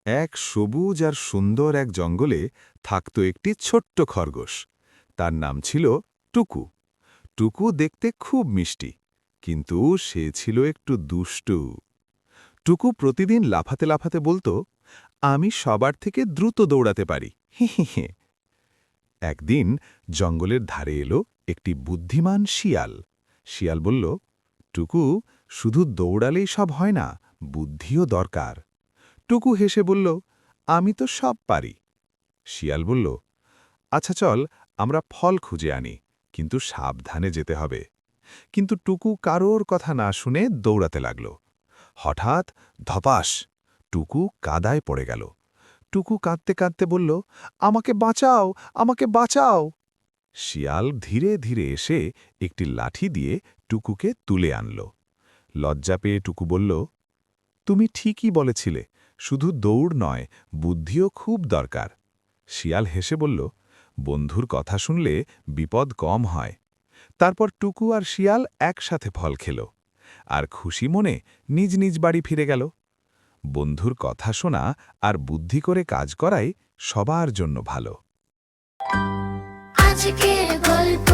এক সবুজ আর সুন্দর এক জঙ্গলে থাকত একটি ছোট্ট খরগোশ। তার নাম ছিল টুকু। টুকু দেখতে খুব মিষ্টি, কিন্তু সে ছিল একটু দুষ্টু। টুকু প্রতিদিন লাফাতে লাফাতে বলতো, আমি সবার থেকে দ্রুত দৌড়াতে পারি, হি হি হি। একদিন জঙ্গলের ধারে এলো একটি বুদ্ধিমান শিয়াল। শিয়াল বলল, টুকু, শুধু দৌড়ালেই সব হয় না, বুদ্ধিও দরকার। টুকু হেসে বলল, আমি তো সব পারি। শিয়াল বলল, আচ্ছা চল, আমরা ফল খুঁজে আনি, কিন্তু সাবধানে যেতে হবে। কিন্তু টুকু কারোর কথা না শুনে দৌড়াতে লাগল। হঠাৎ ধপাস, টুকু কাদায় পড়ে গেল। টুকু কাঁদতে কাঁদতে বলল, আমাকে বাঁচাও, আমাকে বাঁচাও। শিয়াল ধীরে ধীরে এসে একটি লাঠি দিয়ে টুকুকে তুলে আনল। লজ্জা পেয়ে টুকু বলল, তুমি ঠিকই বলেছিলে, শুধু দৌড় নয়, বুদ্ধিও খুব দরকার। শিয়াল হেসে বলল, বন্ধুর কথা শুনলে বিপদ কম হয়। তারপর টুকু আর শিয়াল একসাথে ফল খেল, আর খুশি মনে নিজ নিজ বাড়ি ফিরে গেল। বন্ধুর কথা শোনা আর বুদ্ধি করে কাজ করাই সবার জন্য ভালো। আজকের গল্প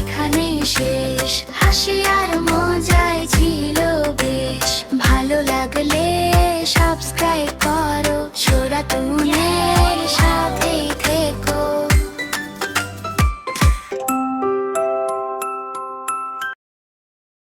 এখানেই শেষ। হাসি আর মজায় ছিল বেশ। ভালো লাগলে সাবস্ক্রাইব করো, ছোড়া তুনের সাথে।